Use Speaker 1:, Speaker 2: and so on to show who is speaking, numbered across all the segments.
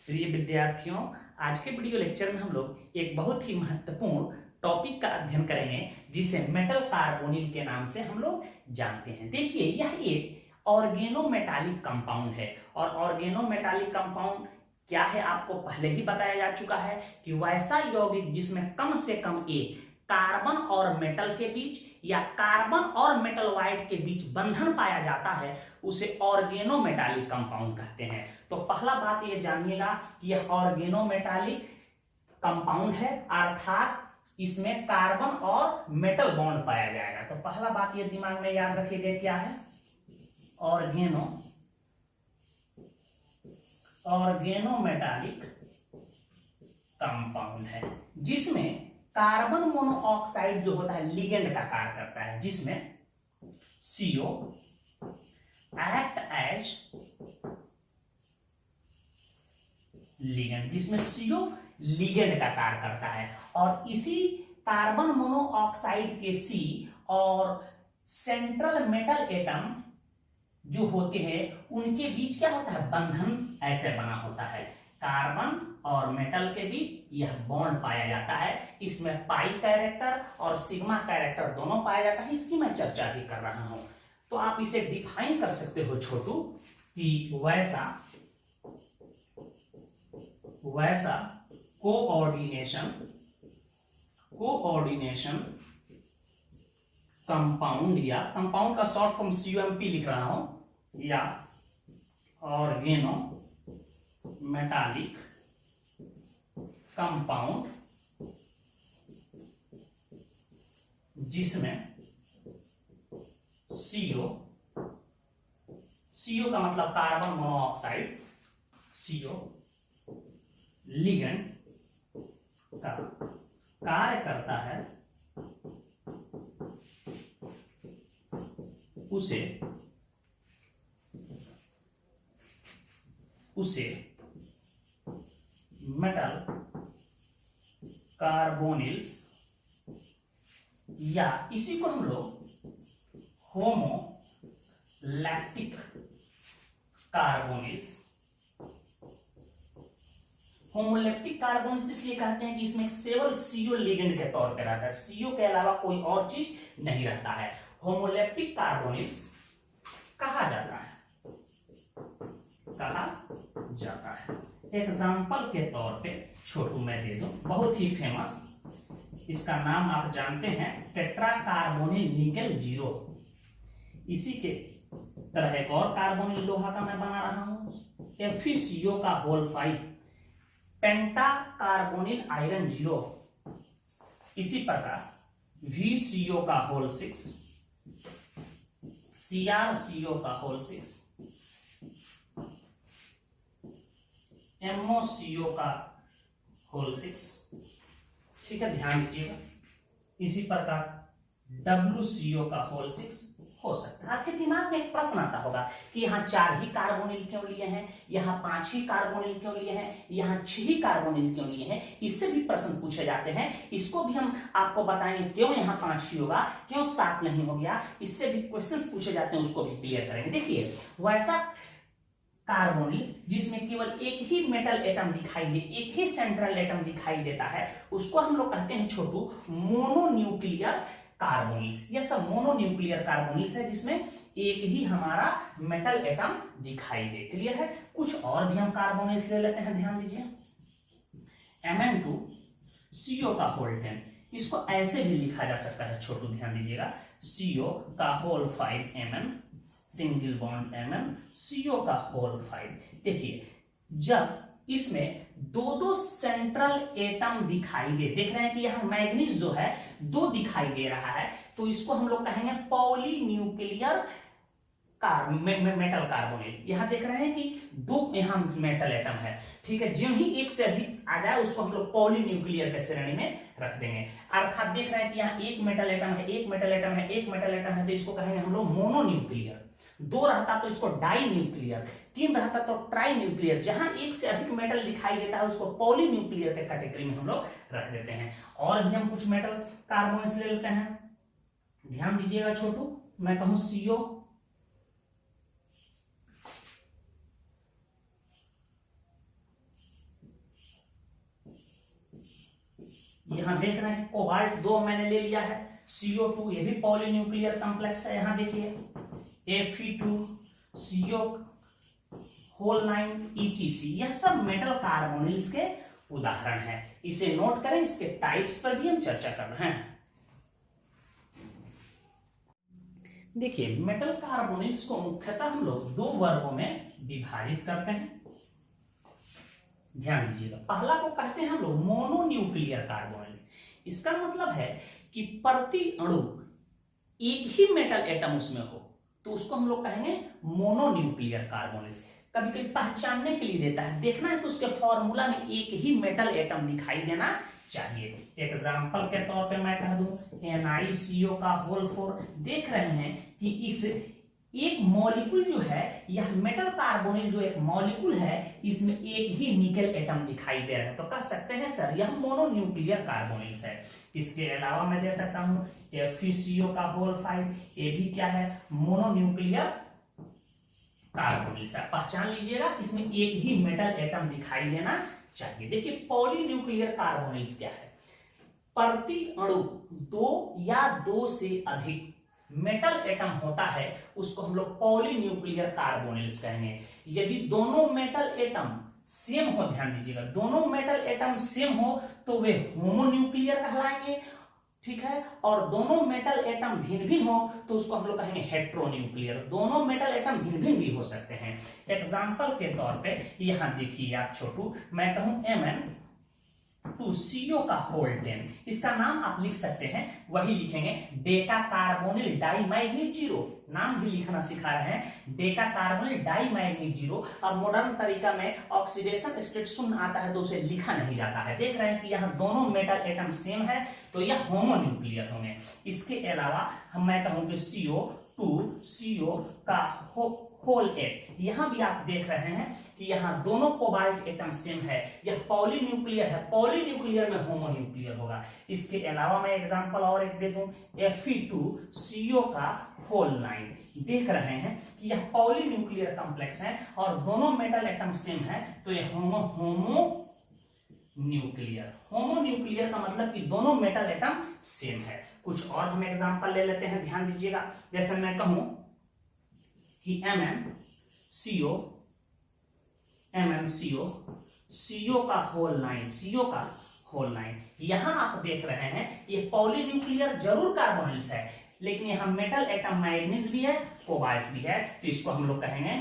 Speaker 1: प्रिय विद्यार्थियों, आज के वीडियो लेक्चर में हम लोग एक बहुत ही महत्वपूर्ण टॉपिक का अध्ययन करेंगे जिसे मेटल कार्बोनिल के नाम से हम लोग जानते हैं। देखिए, यह एक ऑर्गेनोमेटालिक कंपाउंड है और ऑर्गेनोमेटालिक कंपाउंड क्या है आपको पहले ही बताया जा चुका है कि वैसा यौगिक जिसमें कम से कम एक कार्बन और मेटल के बीच या कार्बन और मेटल वाइड के बीच बंधन पाया जाता है उसे ऑर्गेनोमेटालिक कंपाउंड कहते हैं। तो पहला बात ये जानिएगा कि यह ऑर्गेनोमेटालिक कंपाउंड है, अर्थात इसमें कार्बन और मेटल बॉन्ड पाया जाएगा। तो पहला बात ये दिमाग में याद रखिएगा, क्या है ऑर्गेनोमेटालिक कंपाउंड है जिसमें कार्बन मोनोऑक्साइड जो होता है लिगेंड का कार्य करता है, जिसमें CO एक्ट एज लिगेंड, जिसमें CO लिगेंड का कार्य करता है और इसी कार्बन मोनोऑक्साइड के C और सेंट्रल मेटल एटम जो होते हैं उनके बीच क्या होता है, बंधन ऐसे बना होता है। कार्बन और मेटल के बीच यह बॉन्ड पाया जाता है। इसमें पाई कैरेक्टर और सिग्मा कैरेक्टर दोनों पाया जाता है। इसकी मैं चर्चा भी कर रहा हूं। तो आप इसे डिफाइन कर सकते हो छोटू कि वैसा कोऑर्डिनेशन कंपाउंड, या कंपाउंड का शॉर्ट फॉर्म COMP लिख रहा हूं, या ऑर्गेनोमेटालिक कंपाउंड जिसमें CO का मतलब कार्बन मोनोऑक्साइड, CO लिगेंड का कार्य करता है, उसे मेटल कार्बोनिल्स या इसी को हम लोग होमोलैक्टिक कार्बोनिल्स इसलिए कहते हैं कि इसमें केवल CO लिगेंड के तौर पर रहता है, CO के अलावा कोई और चीज नहीं रहता है। होमोलैक्टिक कार्बोनिल्स कहा जाता है। एग्जाम्पल के तौर पे छोटू मैं दे दूं, बहुत ही फेमस, इसका नाम आप जानते हैं टेट्रा कार्बोनिल निकेल 0। इसी के तरह एक और कार्बोनिल लोहा का मैं बना रहा हूं, FeCO का होल 5, पेंटा कार्बोनिल आयरन 0। इसी प्रकार VCO का होल 6, CrCO का होल 6, MoCO का होल 6। ठीक है, ध्यान दीजिएगा। इसी प्रकार WCO का होल 6 हो सकता है। आपके दिमाग में एक प्रश्न आता होगा कि यहाँ 4 ही कार्बोनिल क्यों लिए हैं, यहाँ 5 ही कार्बोनिल क्यों लिए हैं, यहाँ 6 ही कार्बोनिल क्यों लिए हैं। इससे भी प्रश्न पूछे जाते हैं। इसको भी हम आपको बताएंगे क्यों यहाँ 5 ही होगा, क्यों 7 नहीं हो गया। इससे भी क्वेश्चंस पूछे जाते हैं, उसको भी क्लियर करेंगे। देखिए, वैसा कार्बोनिल जिसमें केवल एक ही मेटल एटम दिखाई दे, एक ही सेंट्रल एटम दिखाई देता है, उसको हम लोग कहते हैं छोटू मोनोन्यूक्लियर कार्बोनिल्स। यह सब मोनोन्यूक्लियर कार्बोनिल्स है जिसमें एक ही हमारा मेटल एटम दिखाई दे। क्लियर है। कुछ और भी हम कार्बोनिल्स ले लेते हैं, ध्यान दीजिए। Mn2CO का होल 10, इसको ऐसे भी लिखा जा सकता है छोटू, ध्यान दीजिएगा। CO का whole 5 Mn, single bond Mn, CO का होल 5। देखिए, जब इसमें दो सेंट्रल एटम दिखाई दे, देख रहे हैं कि यहां मैग्नीज जो है 2 दिखाई दे रहा है, तो इसको हम लोग कहेंगे पॉलीन्यूक्लियर मेटल कार्बोनिल। यहां देख रहे हैं कि 2 यहां मेटल एटम है। ठीक है, जो ही एक से अधिक आ जाए उसको हम लोग पॉलीन्यूक्लियर के श्रेणी में रख देंगे। अर्थात देख रहे हैं कि यहाँ एक मेटल एटम है, एक मेटल एटम है, एक मेटल एटम है, तो इसको कहेंगे हम लोग मोनोन्यूक्लियर। 2 रहता तो इसको डाई न्यूक्लियर, 3 रहता तो ट्राई न्यूक्लियर। जहां एक से अधिक मेटल दिखाई देता है उसको पॉलीन्यूक्लियर के कैटेगरी में हम लोग रख देते हैं। और भी हम कुछ मेटल कार्बोनिल्स ले लेते हैं, ध्यान दीजिएगा छोटू। मैं कहूं CO, यहां देख रहे हैं कोबाल्ट 2 मैंने ले लिया है, CO2 ये भी पॉलीन्यूक्लियर कॉम्प्लेक्स है, यहां देखिए Fe2 CO होल 9 ETC, यह सब मेटल कार्बोनिल्स के उदाहरण हैं। इसे नोट करें, इसके टाइप्स पर भी हम चर्चा कर रहे हैं। देखिए मेटल कार्बोनिल्स को मुख्यतः हम लोग 2 वर्गों में विभाजित करते हैं, ध्यान दीजिएगा। पहला को कहते हैं हम लोग मोनोन्यूक्लियर कार्बोनिल्स। इसका मतलब है कि प्रति अणु एक ही मेटल एटम उसमें हो तो उसको हम लोग कहेंगे मोनोन्यूक्लियर कार्बोनिल्स। कभी कभी पहचानने के लिए देता है, देखना है कि उसके फॉर्मूला में एक ही मेटल एटम दिखाई देना चाहिए। एग्जाम्पल के तौर पे मैं कह दूं NiCO का होल 4। देख रहे हैं कि इस एक मॉलिक्यूल जो है, यह मेटल कार्बोनिल जो एक मॉलिक्यूल है, इसमें एक ही निकेल एटम दिखाई दे रहा है, तो कह सकते हैं सर यह मोनोन्यूक्लियर कार्बोनिल्स है। इसके अलावा मैं दे सकता हूं FeCO का होल 5, ये भी क्या है, मोनोन्यूक्लियर कार्बोनिल्स है। पहचान लीजिएगा, इसमें एक ही मेटल एटम दिखाई देना चाहिए। देखिए पॉलीन्यूक्लियर कार्बोनिल्स क्या है, प्रति अणु 2 या 2 से अधिक मेटल एटम होता है उसको हम लोग पॉलीन्यूक्लियर कार्बोनिल्स कहेंगे। यदि दोनों मेटल एटम सेम हो, ध्यान दीजिएगा, दोनों मेटल एटम सेम हो तो वे होमोन्यूक्लियर कहलाएंगे, ठीक है। और दोनों मेटल एटम भिन्न भिन्न हो तो उसको हम लोग कहेंगे हेट्रोन्यूक्लियर। दोनों मेटल एटम भिन्न भिन्न भी हो सकते हैं। एग्जाम्पल के तौर पे यहां देखिए आप छोटू, मैं कहूं Mn2CO का होल 10, इसका नाम आप लिख सकते हैं, वही लिखेंगे डेटा कार्बोनिल डाइमैग्नीज 0। नाम भी लिखना सिखा रहे हैं, डेटा कार्बोनिल डाइमैग्नीज 0। अब मॉडर्न तरीका में ऑक्सीडेशन स्टेट शून्य आता है तो उसे लिखा नहीं जाता है। देख रहे हैं कि यहाँ दोनों मेटल एटम सेम है तो यह होमोन्यूक्लियर होंगे। इसके अलावा मैं कहूंगी CO2CO का होल 8, यहां भी आप देख रहे हैं कि यहां दोनों कोबाल्ट एटम सेम है, यह पॉलीन्यूक्लियर है, पॉलीन्यूक्लियर में होमोन्यूक्लियर होगा। इसके अलावा मैं एग्जांपल और एक दे दूं Fe2CO का होल 9, देख रहे हैं कि यह पॉलीन्यूक्लियर कॉम्प्लेक्स है और दोनों मेटल एटम सेम है तो यह होमोन्यूक्लियर। होमोन्यूक्लियर का मतलब कि दोनों मेटल एटम सेम है। कुछ और हम एग्जांपल ले लेते हैं, ध्यान दीजिएगा। जैसे मैं कहूं कि MnCO का होल 9, यहां आप देख रहे हैं ये पॉलीन्यूक्लियर जरूर कार्बोनिल्स है, लेकिन यहां मेटल एटम मैग्नीज भी है, कोबाल्ट भी है, तो इसको हम लोग कहेंगे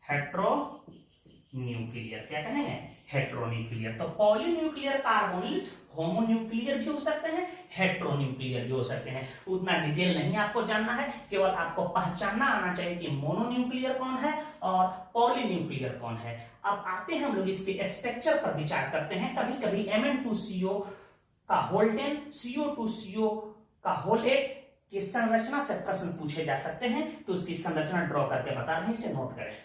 Speaker 1: हेट्रोन्यूक्लियर। क्या कहेंगे, हेट्रोन्यूक्लियर। तो पॉलीन्यूक्लियर कार्बोनिल्स होमोन्यूक्लियर भी हो सकते हैं, हेट्रोन्यूक्लियर भी हो सकते हैं। उतना डिटेल नहीं आपको जानना है, केवल आपको पहचानना आना चाहिए कि मोनोन्यूक्लियर कौन है और पॉलीन्यूक्लियर कौन है। अब आते हैं हम लोग इसके स्ट्रक्चर पर विचार करते हैं। कभी कभी Mn2CO का होल 10, CO2CO का होल 8 की संरचना से प्रश्न पूछे जा सकते हैं, तो उसकी संरचना ड्रॉ करके बता रहे हैं, इसे नोट करें।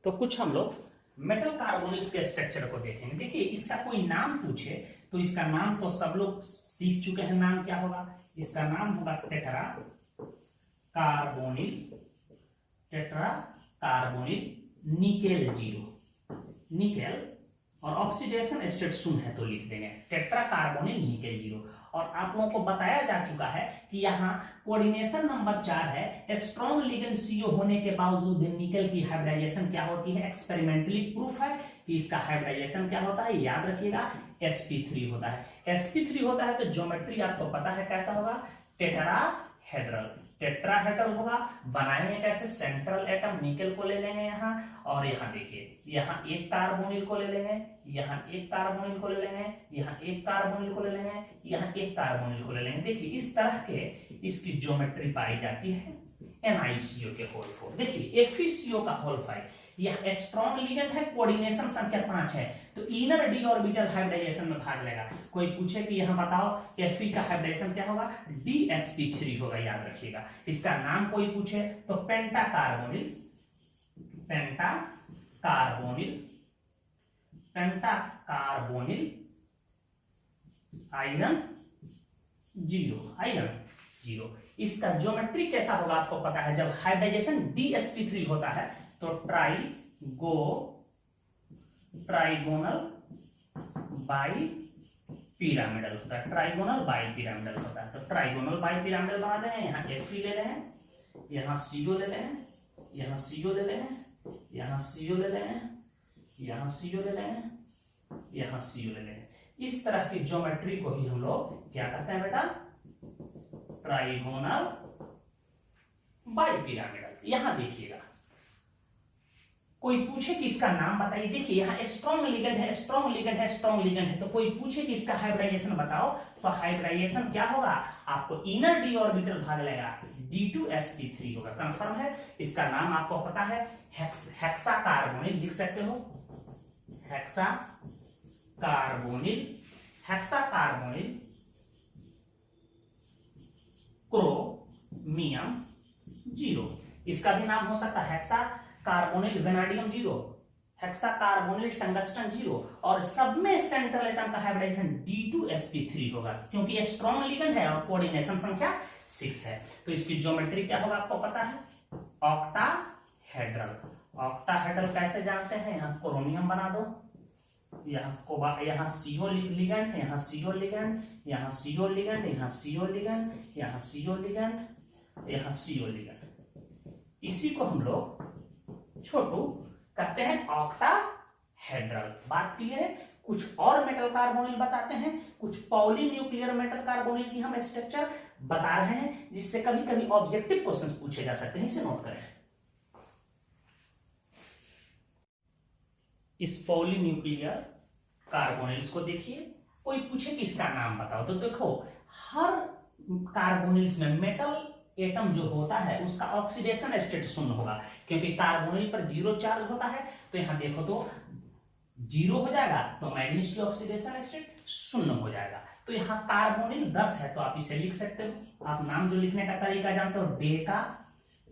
Speaker 1: तो कुछ हम लोग मेटल कार्बोनिल्स के स्ट्रक्चर को देखेंगे। देखिए इसका कोई नाम पूछे तो इसका नाम तो सब लोग सीख चुके हैं, नाम क्या होगा, इसका नाम होगा टेट्रा कार्बोनिल निकेल 0, निकेल और ऑक्सीडेशन स्टेट शून्य है तो लिख देंगे टेट्रा कार्बोनिल निकेल 0। और आप लोगों को बताया जा चुका है कि यहाँ कोऑर्डिनेशन नंबर 4 है, स्ट्रॉन्ग लिगेंड CO होने के बावजूद निकेल की हाइब्रिडाइजेशन क्या होती है, एक्सपेरिमेंटली प्रूफ है कि इसका हाइब्रिडाइजेशन क्या होता है, याद रखिएगा sp3 होता है। sp3 होता है तो ज्योमेट्री आपको पता है कैसा होगा, टेट्राहेड्रल होगा। बनाएंगे कैसे, सेंट्रल एटम निकेल को ले लेंगे यहाँ, और यहाँ देखिए यहाँ एक कार्बोनिल को ले लेंगे, यहाँ एक कार्बोनिल को ले लेंगे, यहाँ एक कार्बोनिल को ले लेंगे, यहाँ एक कार्बोनिल को ले लेंगे। देखिए इस तरह के इसकी ज्योमेट्री पाई जाती है NiCO के होल 4। देखिए FeCO का होल 5, यह स्ट्रॉन्ग लिगेंड है, कोऑर्डिनेशन संख्या 5 है तो इनर डी ऑर्बिटल हाइब्रिडाइजेशन में भाग लेगा। कोई पूछे कि यहाँ बताओ Fe का हाइब्रिडाइजेशन क्या होगा, DsP3 होगा, याद रखिएगा। इसका नाम कोई पूछे तो पेंटा कार्बोनिल आयरन 0। इसका ज्योमेट्री कैसा होगा आपको पता है, जब हाइब्रिडाइजेशन DsP3 होता है तो ट्राइगोनल बाई पिरामिडल होता है, ट्राइगोनल बाई पिरामिडल होता है। तो ट्राइगोनल बाई पिरामिडल बना दें, यहाँ एफ ले रहे हैं, यहाँ सीओ ले रहे हैं, यहाँ सीओ ले रहे हैं, यहाँ सीओ ले रहे हैं, यहाँ सीओ ले रहे हैं, यहाँ सीओ ले रहे हैं। इस तरह की ज्योमेट्री को ही हम लोग क्या कहते हैं बेटा, ट्राइगोनल बाई पिरामिडल। यहां देखिएगा, कोई पूछे कि इसका नाम बताइए, देखिए यहाँ स्ट्रॉन्ग लिगेंड है, स्ट्रॉन्ग लिगेंड है, स्ट्रॉन्ग लिगेंड है, तो कोई पूछे कि इसका हाइब्रिडाइजेशन बताओ, तो हाइब्रिडाइजेशन क्या होगा, आपको इनर डी ऑर्बिटल भाग लेगा, D2sp3 होगा, कंफर्म है। इसका नाम आपको पता है, हेक्सा कार्बोनिल, लिख सकते हो hexa carbonyl, hexa carbonyl chromium 0। इसका भी नाम हो सकता है hexa carbonyl vanadium 0, hexa carbonyl tungsten 0, और सब में सेंट्रल एटम का हाइब्रिडाइजेशन D2sp3 होगा, क्योंकि ये स्ट्रॉन्ग लिगेंड है और कोऑर्डिनेशन संख्या 6 है। तो इसकी ज्योमेट्री क्या होगा आपको पता है, ऑक्टाहेड्रल। ऑक्टाहेड्रल कैसे जानते हैं, यहाँ क्रोमियम बना दो, यहाँ सीओ लिगेंड, यहाँ सीओ लिगेंड, यहाँ सीओ लिगेंड, यहाँ सीओ लिगेंड, यहाँ सीओ लिगेंड, यहाँ सीओ लिगेंड। इसी को हम लोग छोटू कहते हैं ऑक्टाहेड्रल। बात क्लियर है। कुछ और मेटल कार्बोनिल बताते हैं, कुछ पॉलीन्यूक्लियर मेटल कार्बोनिल की हम स्ट्रक्चर बता रहे हैं, जिससे कभी कभी ऑब्जेक्टिव क्वेश्चंस पूछे जा सकते हैं, इसे नोट करें। इस पॉलीन्यूक्लियर कार्बोनिल्स को देखिए, कोई पूछे कि इसका नाम बताओ, तो देखो हर कार्बोनिल्स में मेटल एटम जो होता है उसका ऑक्सीडेशन स्टेट शून्य होगा, क्योंकि कार्बोनिल पर 0 चार्ज होता है। तो यहां देखो तो 0 हो जाएगा, तो मैग्नीज की ऑक्सीडेशन स्टेट शून्य हो जाएगा। तो यहाँ कार्बोनिल 10 है, तो आप इसे लिख सकते हो। आप नाम जो लिखने का तरीका जानते हो, Deka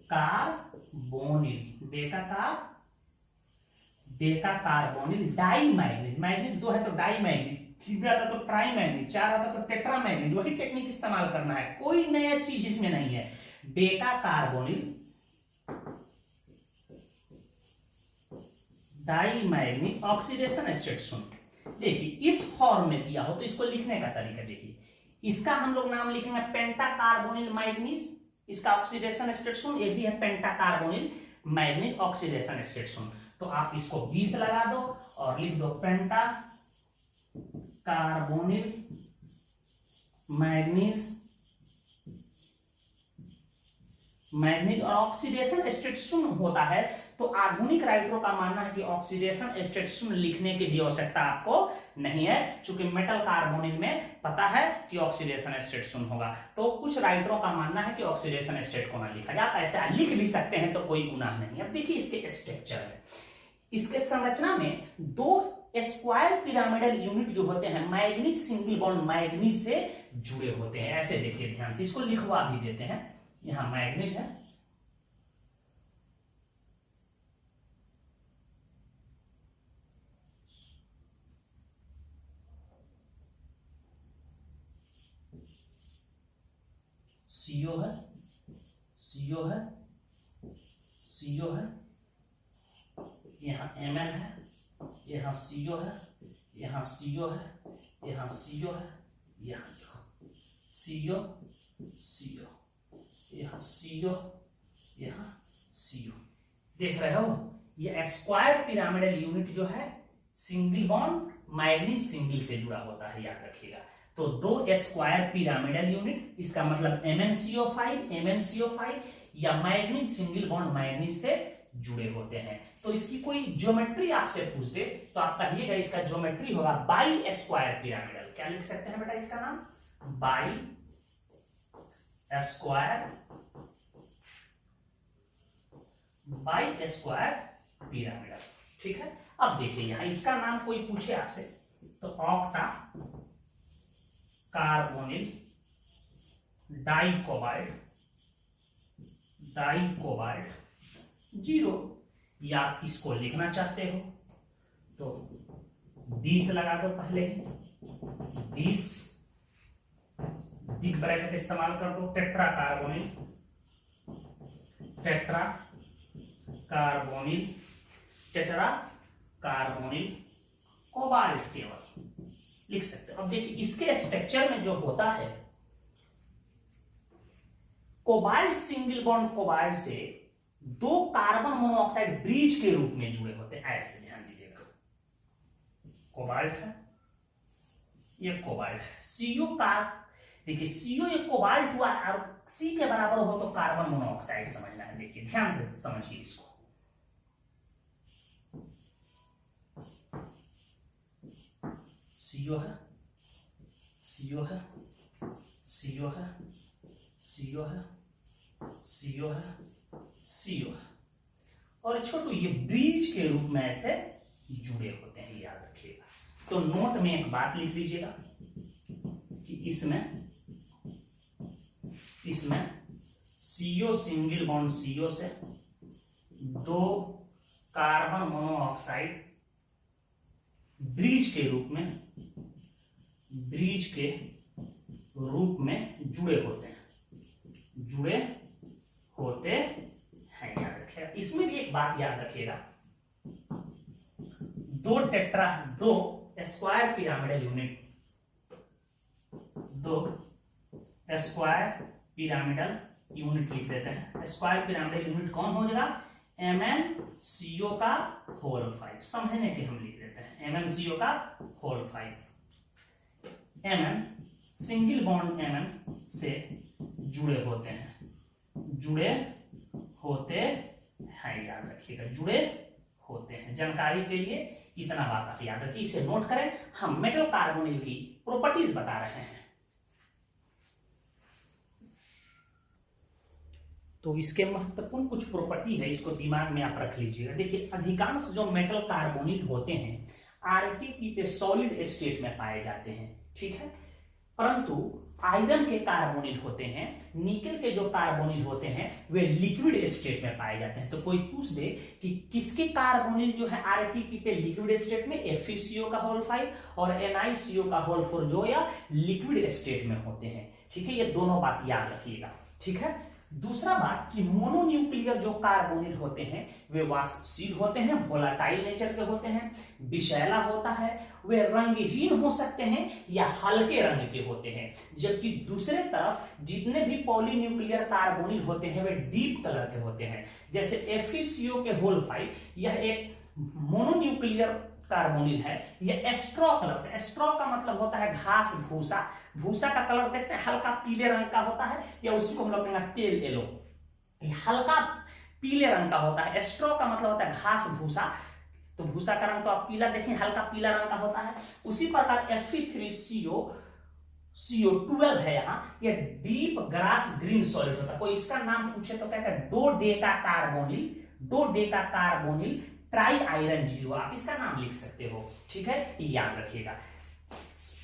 Speaker 1: carbonyl, decacarbonyl dimanganese, manganese 2 है तो डाई मैग्नीज, 3 आता तो ट्राई मैग्नीज, 4 आता तो टेट्रा मैग्नीज। वही टेक्निक इस्तेमाल करना है, कोई नया चीज इसमें नहीं है। Decacarbonyl dimanganese, oxidation state शून्य। देखिए इस फॉर्म में दिया हो तो इसको लिखने का तरीका देखिए, इसका हम लोग नाम लिखेंगे पेंटा कार्बोनिल मैग्नीज, इसका ऑक्सीडेशन स्टेट शून्य। ये भी है पेंटा कार्बोनिल मैग्नीज, ऑक्सीडेशन स्टेट शून्य। तो आप इसको 20 लगा दो और लिख दो पेंटा कार्बोनिल मैग्नीज, मैग्नीज और ऑक्सीडेशन स्टेट शून्य होता है। तो आधुनिक राइटरों का मानना है कि ऑक्सीडेशन स्टेट शून्य लिखने की भी आवश्यकता आपको नहीं है, क्योंकि मेटल कार्बोनिल में पता है कि ऑक्सीडेशन स्टेट शून्य होगा। तो कुछ राइटरों का मानना है कि ऑक्सीडेशन स्टेट को ना लिखा जाए, आप ऐसा लिख भी सकते हैं, तो कोई गुनाह नहीं है। अब देखिए इसके स्ट्रक्चर में, इसके संरचना में 2 स्क्वायर पिरामिडल यूनिट जो होते हैं मैग्नीज सिंगल बॉन्ड मैग्नीज से जुड़े होते हैं। ऐसे देखिए ध्यान से, इसको लिखवा भी देते हैं। यहां मैग्नीज है, सीओ है, सीओ है, सीओ है, यहाँ Mn है, यहाँ CO है, यहाँ CO है, यहाँ CO है, यहाँ देखो CO, CO, यहाँ CO, यहाँ CO। देख रहे हो, ये स्क्वायर पिरामिडल यूनिट जो है सिंगल बॉन्ड मैग्नीज सिंगल से जुड़ा होता है, याद रखिएगा। तो 2 स्क्वायर पिरामिडल यूनिट, इसका मतलब MnCO5, MnCO5 या मैग्नीज सिंगल बॉन्ड मैग्नीज से जुड़े होते हैं। तो इसकी कोई ज्योमेट्री आपसे पूछ दे तो आप कहिएगा इसका ज्योमेट्री होगा बाई स्क्वायर पिरामिडल। क्या लिख सकते हैं बेटा इसका नाम, बाई स्क्वायर पिरामिडल। ठीक है। अब देखिए यहां इसका नाम कोई पूछे आपसे तो ऑक्टा कार्बोनिल डाइकोबाल्ट 0, या आप इसको लिखना चाहते हो तो 20 लगा दो पहले ही, 20 बिग ब्रैकेट इस्तेमाल कर दो। टेट्रा कार्बोनिल कोबाल्ट केवल लिख सकते हो। अब देखिए इसके स्ट्रक्चर में जो होता है, कोबाल्ट सिंगल बॉन्ड कोबाल्ट से दो कार्बन मोनोऑक्साइड ब्रिज के रूप में जुड़े होते हैं, ऐसे ध्यान दीजिएगा। कोबाल्ट है, ये कोबाल्ट है, सीओ का देखिए सीओ ये कोबाल्ट हुआ और सी के बराबर हो तो कार्बन मोनोऑक्साइड समझना है। देखिए ध्यान से समझिए इसको, सीओ है, सीओ है, सीओ है, सीओ है, सीओ है, सीओ है, और छोटू ये ब्रिज के रूप में ऐसे जुड़े होते हैं, याद रखिएगा। तो नोट में एक बात लिख लीजिएगा कि इसमें सीओ सिंगल बॉन्ड सीओ से दो कार्बन मोनोऑक्साइड ब्रिज के रूप में जुड़े होते हैं, याद रखिएगा। इसमें भी एक बात याद रखिएगा, दो स्क्वायर पिरामिडल यूनिट लिख देते हैं। स्क्वायर पिरामिडल यूनिट कौन हो जाएगा? MnCO का होल 5, समझने के हम लिख देते हैं MnCO का whole 5। Mn single bond Mn से जुड़े होते हैं, याद रखिएगा, जुड़े होते हैं। जानकारी के लिए इतना बात आप याद रखिए, इसे नोट करें। हम मेटल कार्बोनिल की प्रॉपर्टीज बता रहे हैं, तो इसके महत्वपूर्ण कुछ प्रॉपर्टी है, इसको दिमाग में आप रख लीजिएगा। देखिए अधिकांश जो मेटल कार्बोनिल होते हैं आरटीपी पे सॉलिड स्टेट में पाए जाते हैं, ठीक है, परंतु आयरन के कार्बोनिल होते हैं, निकेल के जो कार्बोनिल होते हैं वे लिक्विड स्टेट में पाए जाते हैं। तो कोई पूछ दे कि किसके कार्बोनिल जो है आरटीपी पे लिक्विड स्टेट में, FeCO का होल 5 और NiCO का होल 4 जो या लिक्विड स्टेट में होते हैं, ठीक है, ये दोनों बात याद रखिएगा, ठीक है। दूसरा बात कि मोनोन्यूक्लियर जो कार्बोनिल होते हैं वे वाष्पशील होते हैं, वोलाटाइल नेचर के होते हैं, विषैला होता है, वे रंगहीन हो सकते हैं या हल्के रंग के होते हैं। जबकि दूसरे तरफ जितने भी पॉलीन्यूक्लियर कार्बोनिल होते हैं वे डीप कलर के होते हैं। जैसे FeCO के होल 5 यह एक मोनोन्यूक्लियर कार्बोनिल है, यह स्ट्रॉ कलर, स्ट्रॉ का मतलब होता है घास भूसा, भूसा का कलर देखते हैं हल्का पीले रंग का होता है, या उसी को हम लोग कहेंगे पेल येलो, हल्का पीले रंग का होता है। स्ट्रॉ का मतलब होता है घास भूसा, तो भूसा का रंग तो आप पीला देखें, हल्का पीला रंग का होता है। उसी प्रकार Fe3CO12 है यहाँ, यह डीप ग्रास ग्रीन सॉलिड होता है। कोई इसका नाम पूछे तो कहता है डोडेका कार्बोनिल ट्राई आयरन 0, आप इसका नाम लिख सकते हो, ठीक है, याद रखिएगा।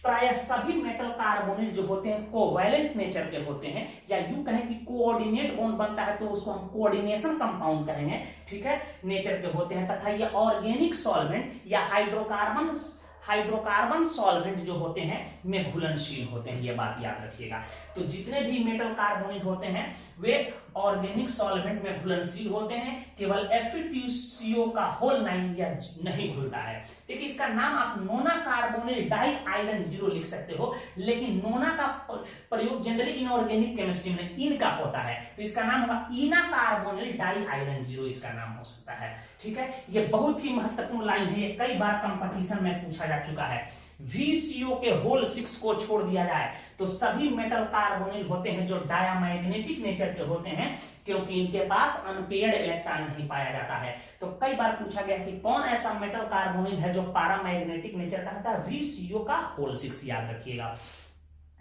Speaker 1: प्राय सभी मेटल कार्बोनिल जो होते हैं कोवैलेंट नेचर के होते हैं, या यूं कहें कि कोऑर्डिनेट बॉन्ड बनता है तो उसको हम कोऑर्डिनेशन कंपाउंड कहेंगे, ठीक है, नेचर के होते हैं। तथा ये ऑर्गेनिक सॉल्वेंट या हाइड्रोकार्बन सॉल्वेंट जो होते हैं में घुलनशील होते हैं, ये बात याद रखिएगा। तो जितने भी मेटल कार्बोनिल होते हैं वे ऑर्गेनिक सॉल्वेंट में घुलनशील होते हैं, केवल FeCO का होल 9 या नहीं घुलता है। देखिए इसका नाम आप नोना कार्बोनिल डाई आयरन 0 लिख सकते हो, लेकिन नोना का प्रयोग जनरली इनऑर्गेनिक केमिस्ट्री में इन का होता है, तो इसका नाम होगा इना कार्बोनिल डाई आयरन 0, इसका नाम हो सकता है, ठीक है। ये बहुत ही महत्वपूर्ण लाइन है, ये कई बार कंपटीशन में पूछा जा चुका है। VCO के होल 6 को छोड़ दिया जाए तो सभी मेटल कार्बोनिल होते हैं जो डायामैग्नेटिक नेचर के होते हैं, क्योंकि इनके पास अनपेयर्ड इलेक्ट्रॉन नहीं पाया जाता है। तो कई बार पूछा गया कि कौन ऐसा मेटल कार्बोनिल है जो पैरामैग्नेटिक नेचर का होता है? VCO का होल 6, याद रखिएगा।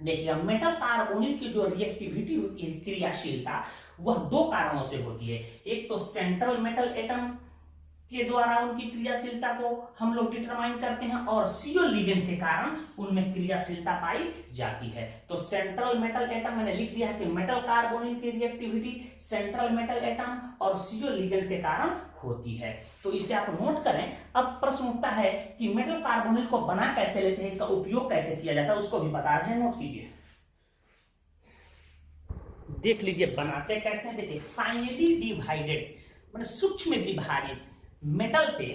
Speaker 1: देखिए मेटल कार्बोनिल की जो रिएक्टिविटी होती है, क्रियाशीलता, वह दो कारणों से होती है। एक तो सेंट्रल मेटल एटम के द्वारा उनकी क्रियाशीलता को हम लोग डिटरमाइन करते हैं, और CO लिगेंड के कारण उनमें क्रियाशीलता पाई जाती है। तो सेंट्रल मेटल एटम मैंने लिख दिया है कि मेटल कार्बोनिल की रिएक्टिविटी सेंट्रल मेटल एटम और CO लिगेंड के कारण होती है। तो इसे आप नोट करें। अब प्रश्न उठता है कि मेटल कार्बोनिल को बना कैसे लेते हैं, इसका उपयोग कैसे किया जाता है, उसको भी बता रहे हैं, नोट कीजिए, देख लीजिए बनाते कैसे हैं। देखिए फाइनली डिवाइडेड, मैंने सूक्ष्म विभाजित मेटल पे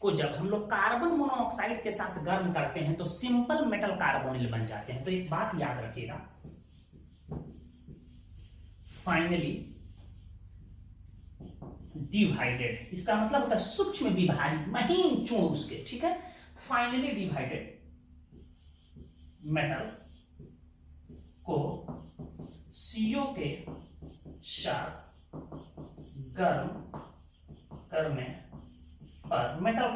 Speaker 1: को जब हम लोग कार्बन मोनोऑक्साइड के साथ गर्म करते हैं तो सिंपल मेटल कार्बोनिल बन जाते हैं। तो एक बात याद रखिएगा, फाइनली डिवाइडेड, इसका मतलब होता है सूक्ष्म विभाजित, महीन चूर्ण उसके, ठीक है। फाइनली डिवाइडेड मेटल को CO के साथ गर्म करने पर मेटल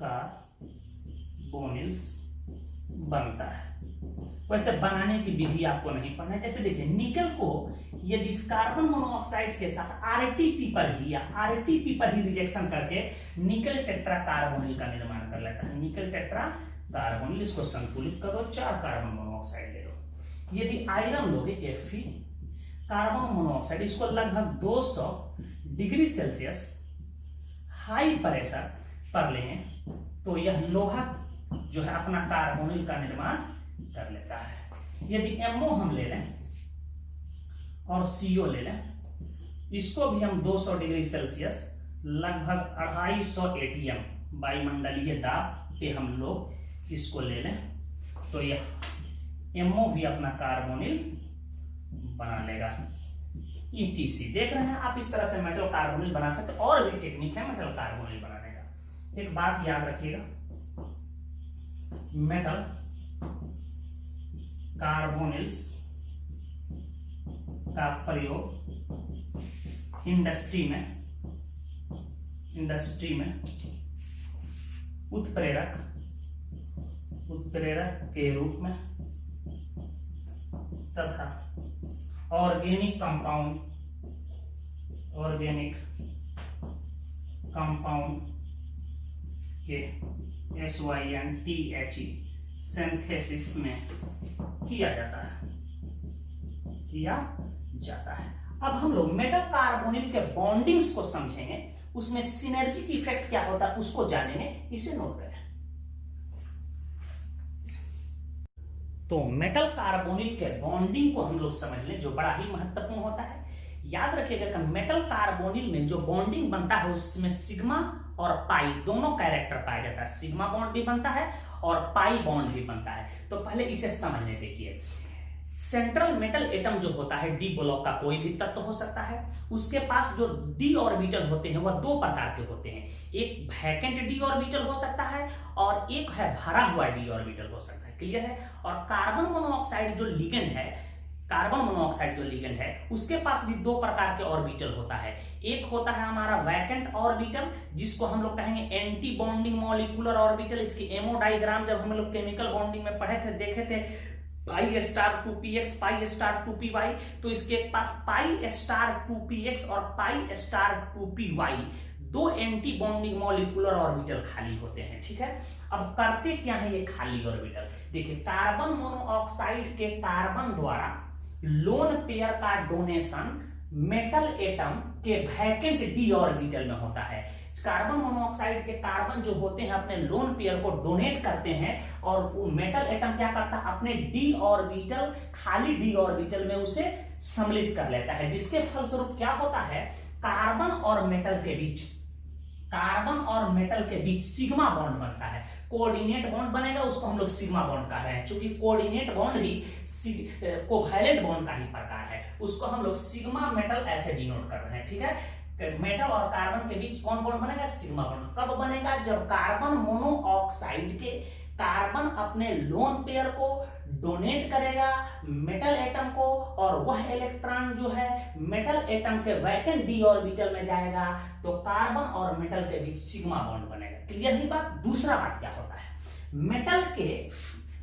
Speaker 1: कार्बोनिल्स बनता है। वैसे बनाने की विधि आपको नहीं पढ़ना है। जैसे देखिए, निकल को यदि इस कार्बन मोनोऑक्साइड के साथ RTP पर ही रिएक्शन करके निकल टेट्रा कार्बोनिल का निर्माण कर लेता है। निकल टेट्रा कार्बोनिल, इसको संतुलित करो, 4 कार्बन मोनोऑक्साइड ले लो। यदि आयरन लोगे Fe कार्बन मोनोऑक्साइड, इसको लगभग 200 डिग्री सेल्सियस हाई प्रेशर पर लेंगे तो यह लोहा जो है अपना कार्बोनिल का निर्माण कर लेता है। यदि MO हम ले लें और CO ले लें, इसको भी हम 200 डिग्री सेल्सियस लगभग 250 ATM वायुमंडलीय दाब पे हम लोग इसको ले लें तो यह MO भी अपना कार्बोनिल बना लेगा। ETC देख रहे हैं आप, इस तरह से मेटल कार्बोनिल बना सकते, और भी टेक्निक है मेटल कार्बोनिल बनाने का। एक बात याद रखिएगा, मेटल कार्बोनिल्स का प्रयोग इंडस्ट्री में उत्प्रेरक के रूप में तथा ऑर्गेनिक कंपाउंड के SYNTHE सिंथेसिस में किया जाता है। अब हम लोग मेटल कार्बोनिल के बॉन्डिंग्स को समझेंगे, उसमें सिनर्जिक इफेक्ट क्या होता है उसको जानेंगे। इसे नोट करें। तो मेटल कार्बोनिल के बॉन्डिंग को हम लोग समझ लें, जो बड़ा ही महत्वपूर्ण होता है। याद रखिएगा कि मेटल कार्बोनिल में जो बॉन्डिंग बनता है उसमें सिग्मा और पाई दोनों कैरेक्टर पाया जाता है। सिग्मा बॉन्ड भी बनता है और पाई बॉन्ड भी बनता है। तो पहले इसे समझने देखिए। सेंट्रल मेटल एटम जो होता है, डी ब्लॉक का कोई भी तत्व हो सकता है, उसके पास जो डी ऑर्बिटल होते हैं वह 2 प्रकार के होते हैं। एक वैकेंट डी ऑर्बिटल हो सकता है और एक है भरा हुआ डी ऑर्बिटल हो सकता है। क्लियर है। और कार्बन मोनोऑक्साइड जो लिगेंड है उसके पास भी 2 प्रकार के ऑर्बिटल होता है। एक होता है हमारा वैकेंट ऑर्बिटल, जिसको हम लोग कहेंगे एंटी बॉन्डिंग मॉलिक्यूलर ऑर्बिटल। इसकी एमओ डायग्राम जब हम लोग केमिकल बॉन्डिंग में पढ़े थे, देखे थे, π*2px π*2py, तो इसके पास π*2px और π*2py 2 anti bonding molecular orbital खाली होते हैं। ठीक है। अब करते क्या है ये खाली ऑर्बिटल? देखिए, कार्बन मोनोऑक्साइड के कार्बन द्वारा लोन पेयर का डोनेशन मेटल एटम के वैकेंट डी ऑर्बिटल में होता है। कार्बन मोनोऑक्साइड के कार्बन जो होते हैं अपने लोन पेयर को डोनेट करते हैं और वो मेटल एटम क्या करता है, अपने डी ऑर्बिटल, खाली डी ऑर्बिटल में उसे सम्मिलित कर लेता है, जिसके फलस्वरूप क्या होता है, कार्बन और मेटल के बीच सिग्मा बॉन्ड बनता है। कोऑर्डिनेट बॉन्ड बनेगा, उसको हम लोग सिग्मा बॉन्ड कह रहे हैं। चूंकि कोऑर्डिनेट बॉन्ड ही कोवैलेंट बॉन्ड का ही प्रकार है, उसको हम लोग सिग्मा मेटल ऐसे डिनोट कर रहे हैं। ठीक है। मेटल और कार्बन के बीच कौन बॉन्ड बनेगा? Sigma bond. कब बनेगा? जब कार्बन मोनोऑक्साइड के कार्बन अपने लोन पेयर को डोनेट करेगा मेटल एटम को, और वह इलेक्ट्रॉन जो है मेटल एटम के वैकेंट डी ऑर्बिटल में जाएगा, तो कार्बन और मेटल के बीच सिग्मा बॉन्ड बनेगा। क्लियर ही बात? दूसरा बात क्या होता है, मेटल के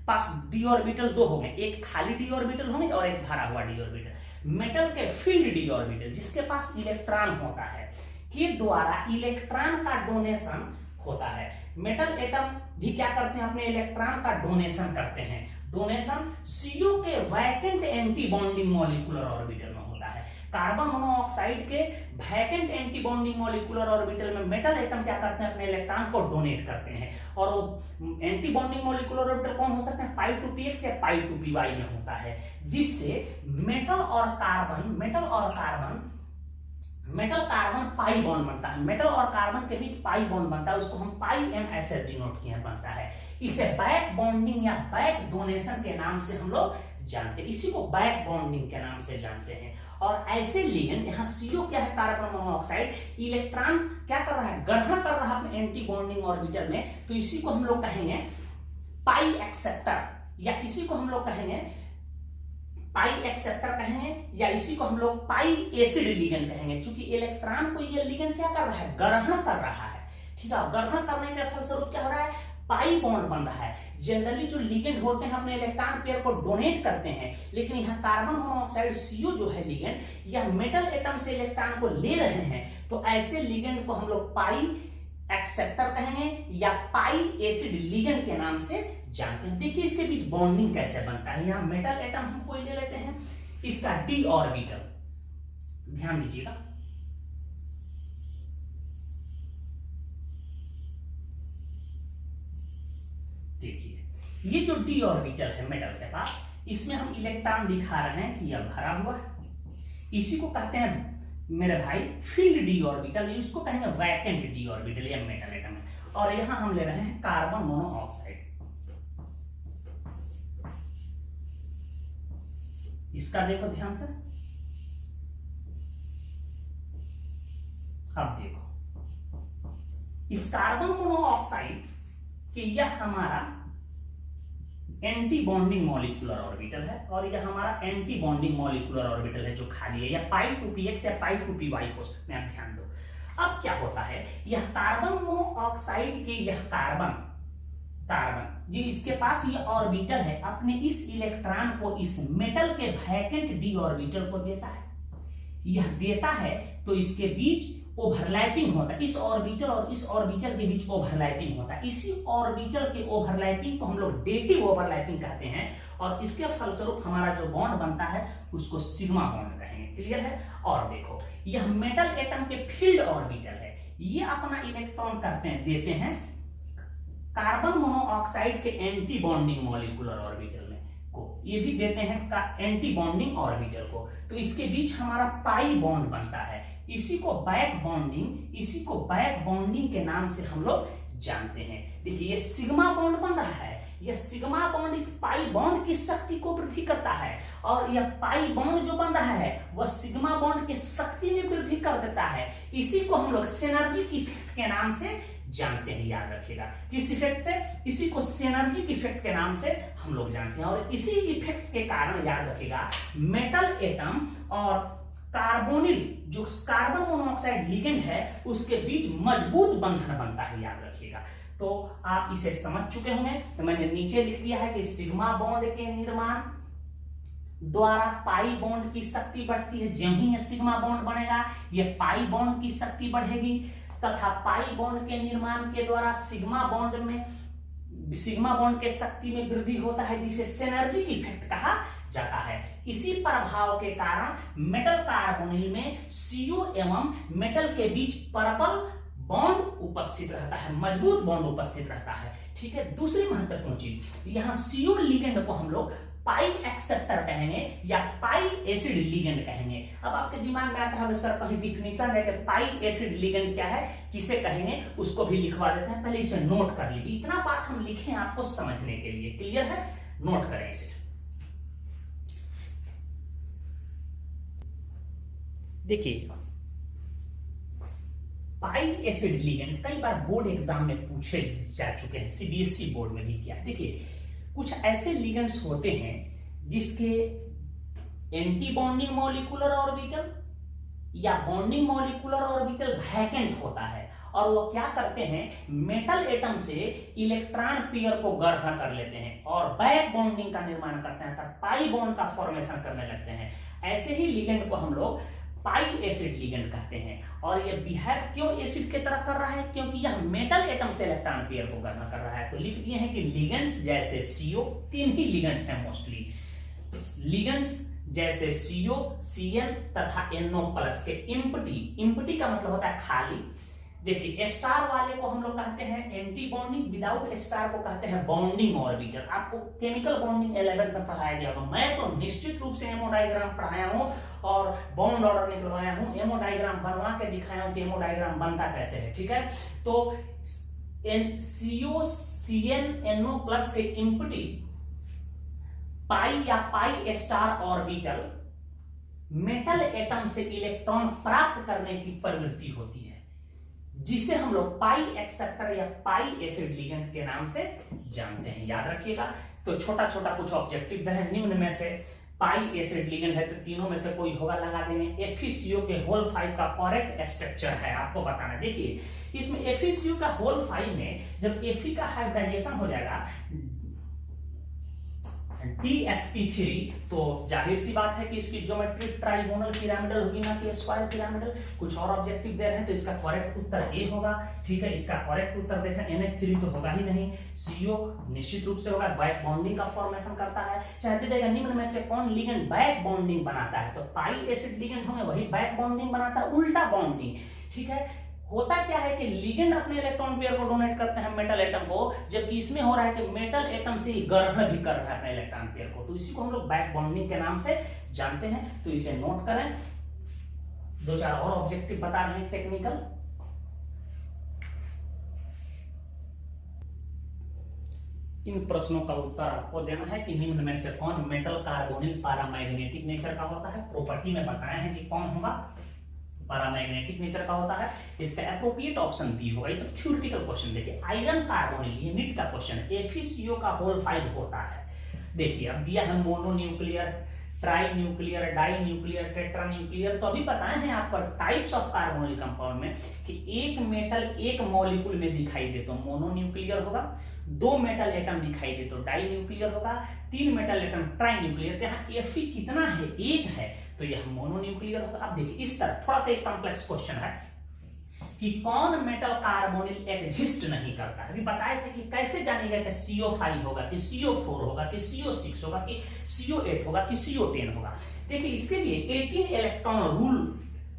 Speaker 1: पास डी ऑर्बिटल 2 होंगे, एक खाली डी ऑर्बिटल होंगे और एक भरा हुआ डी ऑर्बिटल। मेटल के फील्ड डी ऑर्बिटल, जिसके पास इलेक्ट्रॉन होता है, के द्वारा इलेक्ट्रॉन का डोनेशन होता है। मेटल एटम भी क्या करते हैं, अपने इलेक्ट्रॉन का डोनेशन करते हैं। डोनेशन CO के vacant anti bonding molecular orbital में होता है। कार्बन मोनोऑक्साइड के vacant anti bonding molecular orbital में मेटल एटम क्या करते हैं, अपने इलेक्ट्रॉन को डोनेट करते हैं। और वो एंटी बॉन्डिंग मॉलिक्यूलर ऑर्बिटल कौन हो सकते हैं, π2px या π2py में होता है, जिससे मेटल और carbon metal carbon pi bond बनता है, मेटल और कार्बन के बीच पाई बॉन्ड बनता है, उसको हम पाई एम ऐसे डिनोट किया बनता है। इसे बैक बॉन्डिंग या बैक डोनेशन के नाम से हम लोग जानते हैं, इसी को बैक बॉन्डिंग के नाम से जानते हैं। और ऐसे लिगेंड, यहाँ CO क्या है, कार्बन मोनोऑक्साइड, इलेक्ट्रॉन क्या कर रहा है, ग्रहण कर रहा है अपने एंटी बॉन्डिंग ऑर्बिटल में, तो इसी को हम लोग कहेंगे पाई एक्सेप्टर, या इसी को हम लोग कहेंगे पाई एक्सेप्टर कहेंगे, या इसी को हम लोग पाई एसिड लिगेंड कहेंगे। चूंकि इलेक्ट्रॉन को ये लिगेंड क्या कर रहा है, ग्रहण कर रहा है, ठीक है। ग्रहण करने के फलस्वरूप क्या हो रहा है, पाई बॉन्ड बन रहा है। जनरली जो लिगेंड होते हैं अपने इलेक्ट्रॉन पेयर को डोनेट करते हैं, लेकिन यहाँ कार्बन मोनोऑक्साइड CO जो है लिगेंड, यह मेटल एटम से इलेक्ट्रॉन को ले रहे हैं, तो ऐसे लिगेंड को हम लोग पाई एक्सेप्टर कहेंगे या पाई एसिड लिगेंड के नाम से जानते हैं। देखिए इसके बीच बॉन्डिंग कैसे बनता है। यहाँ मेटल एटम हम कोई ले लेते हैं, इसका d ऑर्बिटल, ध्यान दीजिएगा, देखिए ये जो d ऑर्बिटल है मेटल के पास, इसमें हम इलेक्ट्रॉन दिखा रहे हैं कि यह भरा हुआ है, इसी को कहते हैं मेरे भाई फील्ड d ऑर्बिटल, इसको कहेंगे वैकेंट d ऑर्बिटल या मेटल एटम है। और यहां हम ले रहे हैं कार्बन मोनोऑक्साइड, इसका देखो ध्यान से, अब देखो इस कार्बन मोनोऑक्साइड कि यह हमारा एंटी बॉन्डिंग मॉलिक्यूलर ऑर्बिटल है, और यह हमारा एंटी बॉन्डिंग मॉलिक्यूलर ऑर्बिटल है जो खाली है, या पाई टू px या पाई टू py हो सकते हैं, आप ध्यान दो। अब क्या होता है, यह कार्बन मोनोऑक्साइड के यह कार्बन जो इसके पास ये ऑर्बिटल है, अपने इस इलेक्ट्रॉन को इस मेटल के वैकेंट d ऑर्बिटल को देता है। यह देता है तो इसके बीच ओवरलैपिंग होता है, इस ऑर्बिटल और इस ऑर्बिटल के बीच ओवरलैपिंग होता है। इसी ऑर्बिटल के ओवरलैपिंग को हम लोग डेटिव ओवरलैपिंग कहते हैं, और इसके फलस्वरूप हमारा जो बॉन्ड बनता है उसको सिग्मा बॉन्ड कहेंगे। क्लियर है। और देखो यह मेटल एटम के फील्ड ऑर्बिटल है, ये अपना इलेक्ट्रॉन करते हैं, देते हैं कार्बन मोनोऑक्साइड के एंटी बॉन्डिंग मॉलिक्यूलर ऑर्बिटल में को, ये भी देते हैं एंटी बॉन्डिंग ऑर्बिटल को, तो इसके बीच हमारा पाई बॉन्ड बनता है, इसी को बैक बॉन्डिंग के नाम से हम लोग जानते हैं। देखिए ये सिग्मा बॉन्ड बन रहा है, यह सिग्मा बॉन्ड इस पाई बॉन्ड की शक्ति को वृद्धि करता है, और यह पाई बॉन्ड जो बन रहा है वह सिग्मा बॉन्ड की शक्ति में वृद्धि कर देता है। इसी को हम लोग सिनर्जिक इफेक्ट के नाम से जानते हैं, याद रखिएगा। किस इफेक्ट से, इसी को सिनर्जिक इफेक्ट के नाम से हम लोग जानते हैं, और इसी इफेक्ट के कारण याद रखिएगा मेटल एटम और कार्बोनिल जो कार्बन मोनोऑक्साइड लिगेंड है उसके बीच मजबूत बंधन बनता है, याद रखिएगा। तो आप इसे समझ चुके होंगे, तो मैंने नीचे लिख दिया है कि सिग्मा बॉन्ड के निर्माण द्वारा पाई बॉन्ड की शक्ति बढ़ती है। जब ही ये सिग्मा बॉन्ड बनेगा ये पाई बॉन्ड की शक्ति बढ़ेगी, तथा पाई बॉन्ड के निर्माण के द्वारा सिग्मा बॉन्ड के शक्ति में वृद्धि होता है, जिसे सिनर्जिक इफेक्ट कहा जाता है। इसी प्रभाव के कारण मेटल कार्बोनिल में CO एवं मेटल के बीच पर्पल बॉन्ड उपस्थित रहता है, मजबूत बॉन्ड उपस्थित रहता है। ठीक है। दूसरी महत्वपूर्ण चीज, यहाँ CO लिगेंड को हम लोग पाई एक्सेप्टर कहेंगे या पाई एसिड लिगेंड कहेंगे। अब आपके दिमाग में आता है सर कहीं डिफिनीशन है कि पाई एसिड लिगेंड क्या है, किसे कहेंगे, उसको भी लिखवा देते हैं। पहले इसे नोट कर लीजिए, इतना पाठ हम लिखे हैं आपको समझने के लिए। क्लियर है, नोट करें इसे। देखिए पाई एसिड लिगेंड कई बार बोर्ड एग्जाम में पूछे जा चुके हैं, CBSE बोर्ड में भी किया। देखिए कुछ ऐसे लिगेंड्स होते हैं जिसके एंटी बॉन्डिंग मॉलिक्यूलर ऑर्बिटल या बॉन्डिंग मॉलिक्यूलर ऑर्बिटल वैकेंट होता है, और वो क्या करते हैं, मेटल एटम से इलेक्ट्रॉन पेयर को ग्रहण कर लेते हैं और बैक बॉन्डिंग का निर्माण करते हैं, तब पाई बॉन्ड का फॉर्मेशन करने लगते हैं। ऐसे ही लिगेंड को हम लोग पाई एसिड लिगेंड कहते हैं। और ये बिहेव क्यों एसिड की तरह कर रहा है, क्योंकि यह मेटल एटम से इलेक्ट्रॉन पेयर को ग्रहण कर रहा है। तो लिख दिए हैं कि लिगेंड्स जैसे CO, तीन ही लिगेंड्स हैं मोस्टली, लिगेंड्स जैसे CO, Cl तथा NO+ के इम्पटी का मतलब होता है खाली, देखिए स्टार वाले को हम लोग कहते हैं एंटी बॉन्डिंग, विदाउट स्टार को कहते हैं बॉन्डिंग ऑर्बिटल। आपको केमिकल बॉन्डिंग 11th में पढ़ाया गया होगा। मैं तो निश्चित रूप से एमो डायग्राम पढ़ाया हूं और बॉन्ड ऑर्डर निकलवाया हूं, एमो डायग्राम बनवा के दिखाया हूं कि एमो डायग्राम बनता कैसे है, ठीक है। तो COCN NO प्लस के इम्पटी पाई या pi star orbital metal atom से इलेक्ट्रॉन प्राप्त करने की प्रवृत्ति होती है, जिसे हम लोग पाई एक्सेप्टर या पाई एसिड लिगेंड के नाम से जानते हैं, याद रखिएगा। तो छोटा छोटा कुछ ऑब्जेक्टिव है, निम्न में से पाई एसिड लिगेंड है तो तीनों में से कोई होगा, लगा देंगे। FeCO के होल 5 का करेक्ट स्ट्रक्चर है आपको बताना। देखिए इसमें FeCO का होल 5 में जब Fe का हाइब्रिडाइजेशन हो जाएगा DsP3, तो जाहिर सी बात है कि इसकी ज्योमेट्री ट्राइगोनल पिरामिडल होगी ना कि स्क्वायर पिरामिडल। कुछ और ऑब्जेक्टिव दे रहे हैं तो इसका करेक्ट उत्तर ए होगा, ठीक है। इसका करेक्ट उत्तर देखा NH3 तो होगा ही नहीं, CO निश्चित रूप से होगा, बैक बॉन्डिंग का फॉर्मेशन करता है। चाहते देगा निम्न में से कौन लिगेंड बैक बॉन्डिंग बनाता है, तो पाई एसिड लिगेंड होंगे वही बैक बॉन्डिंग बनाता है, उल्टा बॉन्डिंग, ठीक है। होता क्या है कि लिगेंड अपने इलेक्ट्रॉन पेयर को डोनेट करते हैं मेटल एटम को, जबकि इसमें हो रहा है कि मेटल एटम से ही ग्रहण भी कर रहा है अपने इलेक्ट्रॉन पेयर को, तो इसी को हम लोग बैक बॉन्डिंग के नाम से जानते हैं। तो इसे नोट करें। दो चार और ऑब्जेक्टिव बता रहे हैं टेक्निकल। इन प्रश्नों का उत्तर आपको देना है कि निम्न में से कौन मेटल कार्बोनिल पैरामैग्नेटिक नेचर का होता है। प्रॉपर्टी में बताया है कि कौन होगा, पैरामैग्नेटिक नेचर का होता है। इसका एप्रोप्रिएट ऑप्शन बी होगा। ये सब थ्योरेटिकल क्वेश्चन। देखिए आयरन कार्बोनिल, ये नीट का क्वेश्चन है। FeCO का होल 5 होता है। देखिए अब दिया है mononuclear, trinuclear, dinuclear, tetranuclear. तो अभी बताए हैं आपको टाइप्स ऑफ कार्बोनिल कंपाउंड में कि एक मेटल एक मॉलिक्यूल में दिखाई दे तो मोनो न्यूक्लियर होगा, 2 मेटल एटम दिखाई दे तो डाई न्यूक्लियर होगा, 3 मेटल एटम ट्राई न्यूक्लियर। तो यहाँ Fe कितना है, 1 है, तो यह मोनोन्यूक्लियर होगा। अब देखिए इस तरह थोड़ा सा एक कॉम्प्लेक्स क्वेश्चन है कि कौन मेटल कार्बोनिल एग्जिस्ट नहीं करता है। अभी बताए थे कि कैसे जानेगा कि CO5 होगा कि CO4 होगा कि CO6 होगा कि CO8 होगा कि CO10 होगा। देखिए इसके लिए 18 इलेक्ट्रॉन रूल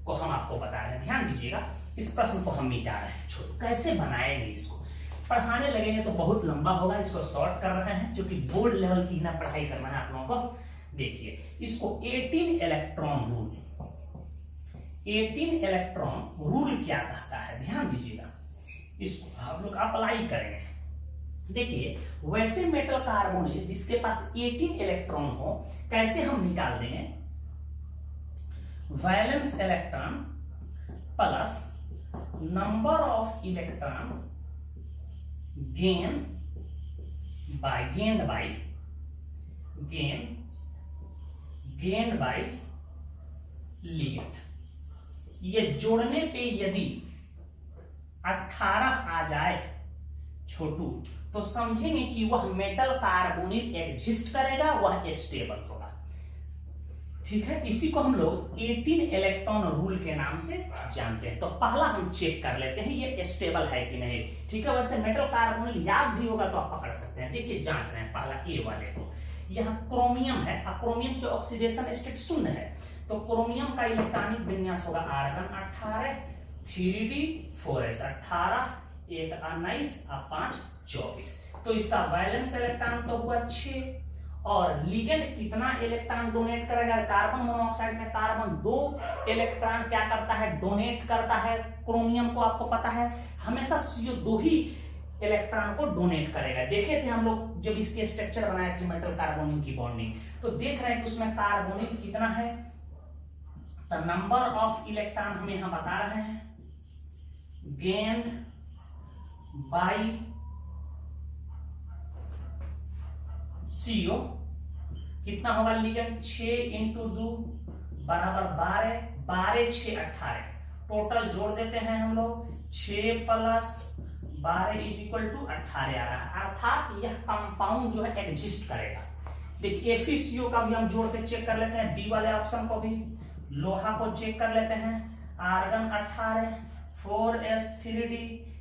Speaker 1: को हम आपको बता रहे हैं, ध्यान दीजिएगा। इस प्रश्न को हम मिटा रहे हैं, कैसे बनाएंगे इसको, पढ़ाने लगेंगे तो बहुत लंबा होगा, इसको शॉर्ट कर रहे हैं क्योंकि बोर्ड लेवल की ना पढ़ाई करना है आप लोगों को। देखिए इसको 18 इलेक्ट्रॉन रूल, 18 इलेक्ट्रॉन रूल क्या कहता है, ध्यान दीजिएगा। इसको आप लोग अप्लाई करेंगे। देखिए वैसे मेटल कार्बोनिल जिसके पास 18 इलेक्ट्रॉन हो, कैसे हम निकाल देंगे, valence electron plus number of electron gain by gain by ligand. ये जोड़ने पे यदि 18 आ जाए छोटू, तो समझेंगे कि वह मेटल कार्बोनिल एग्जिस्ट करेगा, वह स्टेबल होगा, ठीक है। इसी को हम लोग 18 इलेक्ट्रॉन रूल के नाम से जानते हैं। तो पहला हम चेक कर लेते हैं ये स्टेबल है कि नहीं, ठीक है। वैसे मेटल कार्बोनिल याद भी होगा तो आप पकड़ सकते हैं। देखिए जांच रहे हैं पहला ए वाले को। यहाँ क्रोमियम है, क्रोमियम की ऑक्सीडेशन स्टेट 0 है, तो क्रोमियम का इलेक्ट्रॉनिक विन्यास होगा आर्गन 18, 3d4s 18, 1 19 और 5 24। तो इसका वैलेंस इलेक्ट्रॉन तो हुआ 6, और लिगेंड कितना इलेक्ट्रॉन डोनेट करेगा, कार्बन मोनोऑक्साइड में कार्बन 2 इलेक्ट्रॉन क्या करता है, डोनेट करता है क्रोमियम को। आपको पता है हमेशा CO 2 ही इलेक्ट्रॉन को डोनेट करेगा। देखे थे हम लोग जब इसके स्ट्रक्चर बनाए थे मेटल कार्बोनिल की बॉन्डिंग, तो देख रहे हैं कि उसमें कार्बोनिल कितना है, तो नंबर ऑफ इलेक्ट्रॉन हम यहां बता रहे हैं, गेन बाय CO कितना होगा, लिगेंड 6 × 2 बराबर 12, 12 6 18, टोटल जोड़ देते हैं हम लोग, 6 + 12 = 18 आ रहा है। अर्थात यह कंपाउंड जो है एग्जिस्ट करेगा। देखिए FeCO का भी हम जोड़ के चेक कर लेते हैं, बी वाले ऑप्शन को भी, लोहा को चेक कर लेते हैं, आर्गन 18, 4s 3d,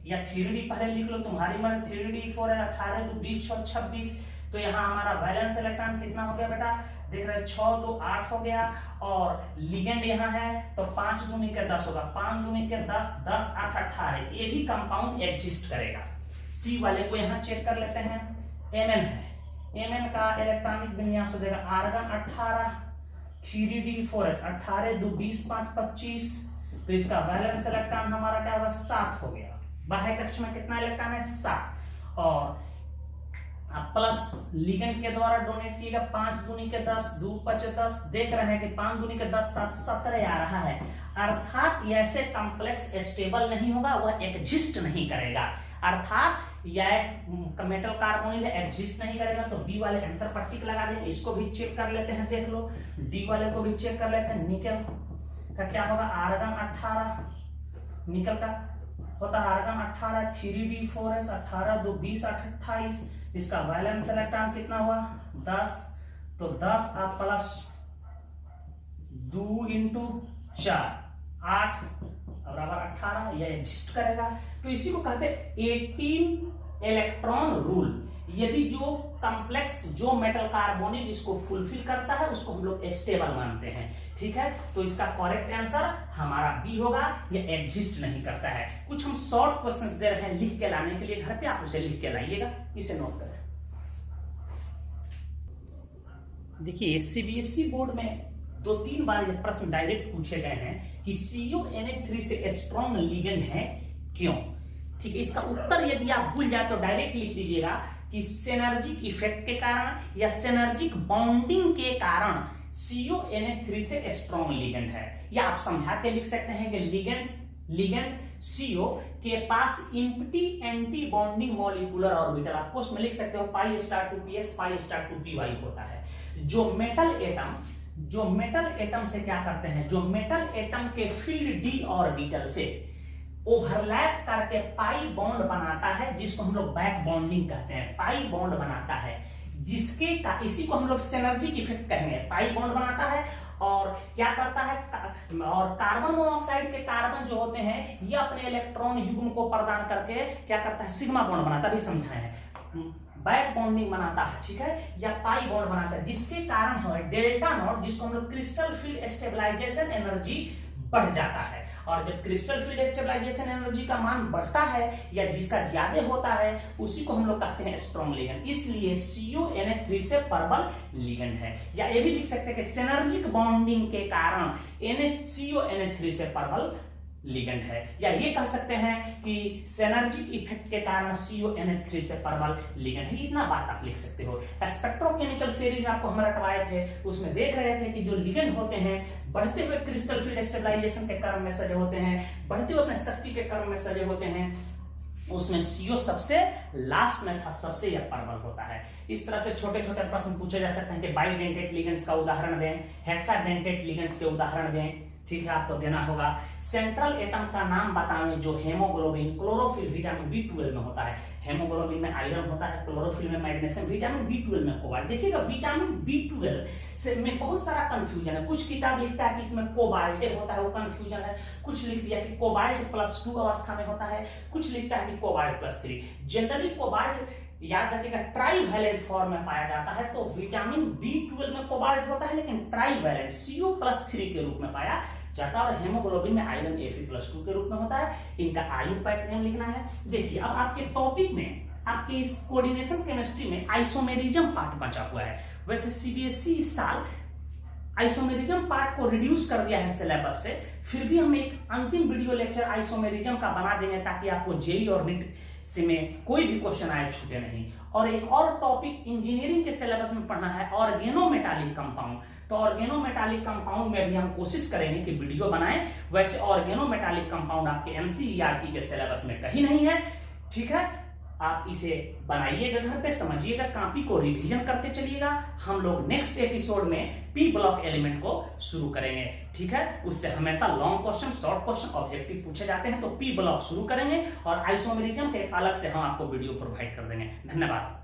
Speaker 1: या 3d पहले लिख लो तुम्हारी मन, 3d 4 18 तो 20 × 26, तो यहाँ हमारा वैलेंस इलेक्ट्रॉन कितना हो गया बेटा, देख रहे 6 2 8 हो गया, और लिगेंड यहाँ है तो 5 दूनी के 10 होगा, 5 दूनी के 10, 10 8 18, ये भी कंपाउंड एग्जिस्ट करेगा। सी वाले को यहाँ चेक कर लेते हैं, Mn है, Mn का इलेक्ट्रॉनिक विन्यास हो जाएगा आर्गन 18 3d4s, 18 2 20 5 25, तो इसका वैलेंस इलेक्ट्रॉन हमारा क्या होगा 7 हो गया। बाह्य कक्ष में कितना इलेक्ट्रॉन है 7, और प्लस लिगेंड के द्वारा डोनेट किएगा 5 दूनी के 10 2 5 10, देख रहे हैं कि 5 दूनी के 10 7 17 आ रहा है, अर्थात ऐसे कॉम्प्लेक्स स्टेबल नहीं होगा, वह एग्जिस्ट नहीं करेगा, अर्थात यह मेटल कार्बोनिल एग्जिस्ट नहीं करेगा। तो बी वाले आंसर पर टिक लगा देंगे। इसको भी चेक कर लेते हैं, देख लो डी वाले को भी चेक कर लेते हैं। निकल का क्या होगा आर्गन 18, निकल का होता है आर्गन 18 3d4s, 18 2 20 8 28, इसका वैलेंस इलेक्ट्रॉन कितना हुआ 10, तो 10 आप प्लस 2 × 4 8 बराबर 18, यह एग्जिस्ट करेगा। तो इसी को कहते हैं 18 इलेक्ट्रॉन रूल। यदि जो कॉम्प्लेक्स जो मेटल कार्बोनिल इसको फुलफिल करता है उसको हम लोग स्टेबल मानते हैं, ठीक है। तो इसका करेक्ट आंसर हमारा बी होगा, ये एग्जिस्ट नहीं करता है। कुछ हम शॉर्ट क्वेश्चंस दे रहे हैं लिख के लाने के लिए, घर पे आप उसे लिख के लाइएगा, इसे नोट करें। देखिए सीबीएसई बोर्ड में 2-3 बार ये प्रश्न डायरेक्ट पूछे गए हैं कि CuNH3 से स्ट्रॉन्ग लिगेंड है क्यों, ठीक है। इसका उत्तर यदि आप भूल जाए तो डायरेक्ट लिख दीजिएगा कि सिनर्जिक इफेक्ट के कारण या सिनर्जिक बॉन्डिंग के कारण CuNH3 से स्ट्रॉन्ग लिगेंड है। या आप समझा के लिख सकते हैं कि लिगेंड CO के पास empty anti bonding molecular orbital, आप पोस्ट में लिख सकते हो π*2px π*2py होता है। जो मेटल एटम से क्या करते हैं, जो मेटल एटम के फील्ड d ऑर्बिटल से ओवरलैप करके पाई बॉन्ड बनाता है, जिसको हम लोग बैक बॉन्डिंग कहते हैं, पाई बॉन्ड बनाता है, जिसके का इसी को हम लोग सिनर्जिक इफेक्ट कहेंगे। पाई बॉन्ड बनाता है और क्या करता है, और कार्बन मोनोऑक्साइड के कार्बन जो होते हैं ये अपने इलेक्ट्रॉन युग्म को प्रदान करके क्या करता है, सिग्मा बॉन्ड बनाता है, भी समझाए हैं, बैक बॉन्डिंग बनाता है, ठीक है, या पाई बॉन्ड बनाता है, जिसके कारण है डेल्टा नॉट, जिसको हम लोग क्रिस्टल फील्ड स्टेबलाइजेशन एनर्जी बढ़ जाता है। और जब क्रिस्टल फील्ड स्टेबलाइजेशन एनर्जी का मान बढ़ता है या जिसका ज्यादा होता है उसी को हम लोग कहते हैं स्ट्रॉन्ग लिगेंड। इसलिए CuNH3 से परबल लिगेंड है। या ये भी लिख सकते हैं कि सिनर्जिक बॉन्डिंग के कारण CuNH3 से परबल लिगेंड है। या ये कह सकते हैं कि सिनर्जिक इफेक्ट के कारण CuNH3 से परबल लिगेंड है। इतना बात आप लिख सकते हो। स्पेक्ट्रोकेमिकल सीरीज आपको हम रटवाए थे, उसमें देख रहे थे कि जो लिगेंड होते हैं बढ़ते हुए क्रिस्टल फील्ड स्टेबलाइजेशन के क्रम में सजे होते हैं, बढ़ते हुए अपने शक्ति के क्रम में सजे होते हैं, उसमें CO सबसे लास्ट में था, सबसे यह परबल होता है। इस तरह से छोटे छोटे प्रश्न पूछे जा सकते हैं कि बाइडेंटेट लिगेंड्स का उदाहरण दें, हेक्साडेंटेट लिगेंड्स के उदाहरण दें, ठीक है, आपको देना होगा। सेंट्रल एटम का नाम बताएं जो हेमोग्लोबिन क्लोरोफिल विटामिन B12 में होता है। हेमोग्लोबिन में आयरन होता है, क्लोरोफिल में मैग्नीशियम, विटामिन B12 में कोबाल्ट। देखिएगा विटामिन B12 से में बहुत सारा कंफ्यूजन है। कुछ किताब लिखता है कि इसमें कोबाल्ट होता है, वो कंफ्यूजन है। कुछ लिख दिया कि कोबाल्ट +2 अवस्था में होता है, कुछ लिखता है कि कोबाल्ट +3। जनरली कोबाल्ट याद रखिएगा ट्राईवैलेंट फॉर्म में पाया जाता है, तो विटामिन B12 में कोबाल्ट होता है लेकिन ट्राईवैलेंट CO+3 के रूप में पाया जाता है। और हेमोग्लोबिन में आयरन Fe+2 के रूप में होता है। इनका आयु पैटर्न लिखना है। देखिए अब आपके टॉपिक में, आपके इस कोऑर्डिनेशन केमिस्ट्री में आइसोमेरिज्म पार्ट बचा हुआ है। वैसे सीबीएसई इस साल आइसोमेरिज्म पार्ट को रिड्यूस कर दिया है सिलेबस से, फिर भी हम एक अंतिम वीडियो लेक्चर आइसोमेरिज्म का बना देंगे ताकि आपको जेई और नीट से में कोई भी क्वेश्चन आए छूटे नहीं। और एक और टॉपिक इंजीनियरिंग के सिलेबस में पढ़ना है ऑर्गेनोमेटालिक कंपाउंड। तो ऑर्गेनोमेटालिक कंपाउंड में भी हम कोशिश करेंगे कि वीडियो बनाएं। वैसे ऑर्गेनोमेटालिक कंपाउंड आपके एनसीईआरटी के सिलेबस में कहीं नहीं है, ठीक है। आप इसे बनाइएगा, घर पे समझिएगा, कॉपी को रिवीजन करते चलिएगा। हम लोग नेक्स्ट एपिसोड में पी ब्लॉक एलिमेंट को शुरू करेंगे, ठीक है। उससे हमेशा long question, short question, objective पूछे जाते हैं, तो पी ब्लॉक शुरू करेंगे और आइसोमेरिज्म के एक अलग से हम आपको वीडियो प्रोवाइड कर देंगे। धन्यवाद।